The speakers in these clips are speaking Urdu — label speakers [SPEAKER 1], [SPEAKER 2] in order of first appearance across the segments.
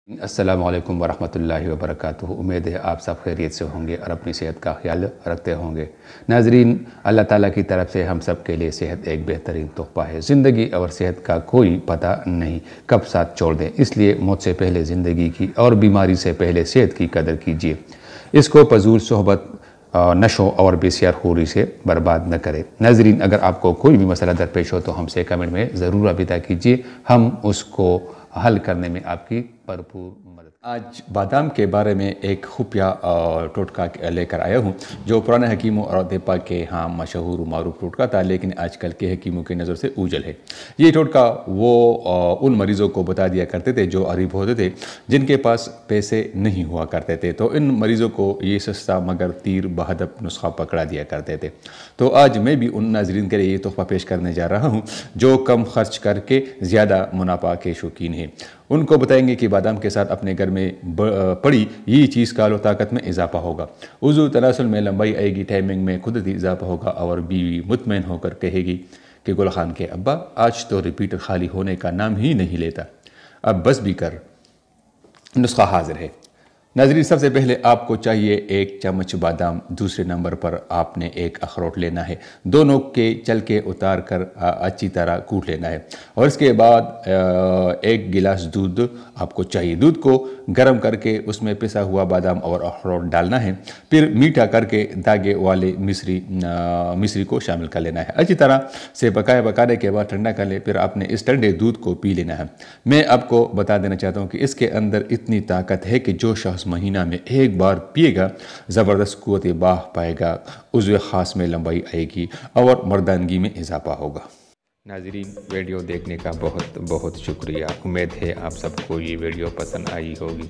[SPEAKER 1] السلام علیکم ورحمۃ اللہ وبرکاتہ۔ امید ہے آپ سب خیریت سے ہوں گے اور اپنی صحت کا خیال رکھتے ہوں گے۔ ناظرین، اللہ تعالیٰ کی طرف سے ہم سب کے لیے صحت ایک بہترین تحفہ ہے۔ زندگی اور صحت کا کوئی پتہ نہیں کب ساتھ چھوڑ دیں، اس لیے موت سے پہلے زندگی کی اور بیماری سے پہلے صحت کی قدر کیجیے۔ اس کو فضول صحبت، نشو اور بے سیار خوری سے برباد نہ کرے۔ ناظرین، اگر آپ کو کوئی بھی مسئلہ درپیش ہو تو ہم سے کمنٹ میں ضرور رابطہ کیجیے، ہم اس کو حل کرنے میں آپ کی بھرپور مدد۔
[SPEAKER 2] آج بادام کے بارے میں ایک خفیہ ٹوٹکا لے کر آیا ہوں جو پرانے حکیموں اور ادیبا کے ہاں مشہور و معروف ٹوٹکا تھا، لیکن آج کل کے حکیموں کی نظر سے اوجھل ہے۔ یہ ٹوٹکا وہ ان مریضوں کو بتا دیا کرتے تھے جو غریب ہوتے تھے، جن کے پاس پیسے نہیں ہوا کرتے تھے، تو ان مریضوں کو یہ سستا مگر تیر بہدف نسخہ پکڑا دیا کرتے تھے۔ تو آج میں بھی ان ناظرین کے لیے یہ تحفہ پیش کرنے جا رہا ہوں جو کم خرچ کر کے زیادہ منافع کے شوقین ہیں۔ ان کو بتائیں گے کہ بادام کے ساتھ اپنے گھر میں پڑی یہ چیز کال و طاقت میں اضافہ ہوگا، عضو تناسل میں لمبائی آئے گی، ٹائمنگ میں قدرتی اضافہ ہوگا، اور بیوی مطمئن ہو کر کہے گی کہ گل خان کے ابا آج تو ریپیٹر خالی ہونے کا نام ہی نہیں لیتا، اب بس بھی کر۔ نسخہ حاضر ہے۔ ناظرین، سب سے پہلے آپ کو چاہیے ایک چمچ بادام، دوسرے نمبر پر آپ نے ایک اخروٹ لینا ہے، دونوں کے چل کے اتار کر اچھی طرح کوٹ لینا ہے، اور اس کے بعد ایک گلاس دودھ آپ کو چاہیے۔ دودھ کو گرم کر کے اس میں پسا ہوا بادام اور اخروٹ ڈالنا ہے، پھر میٹھا کر کے داغے والے مصری کو شامل کر لینا ہے، اچھی طرح سے پکانے کے بعد ٹھنڈا کر لے، پھر آپ نے اس ٹھنڈے دودھ کو پی لینا ہے۔ میں آپ کو بتا دینا چاہتا ہوں کہ اس کے اندر اتنی طاقت ہے کہ جو شخص مہینہ میں ایک بار پیے گا زبردست قوت باہ پائے گا، عضو خاص میں لمبائی آئے گی اور مردانگی میں اضافہ ہوگا۔
[SPEAKER 1] ناظرین، ویڈیو دیکھنے کا بہت بہت شکریہ۔ امید ہے آپ سب کو یہ ویڈیو پسند آئی ہوگی۔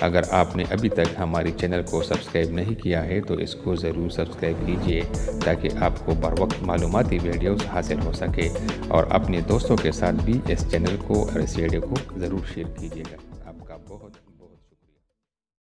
[SPEAKER 1] اگر آپ نے ابھی تک ہماری چینل کو سبسکرائب نہیں کیا ہے تو اس کو ضرور سبسکرائب کیجیے تاکہ آپ کو بر وقت معلوماتی ویڈیوز حاصل ہو سکے، اور اپنے دوستوں کے ساتھ بھی اس چینل کو اور اس ویڈیو کو ضرور شیئر کیجیے گا۔ آپ کا بہت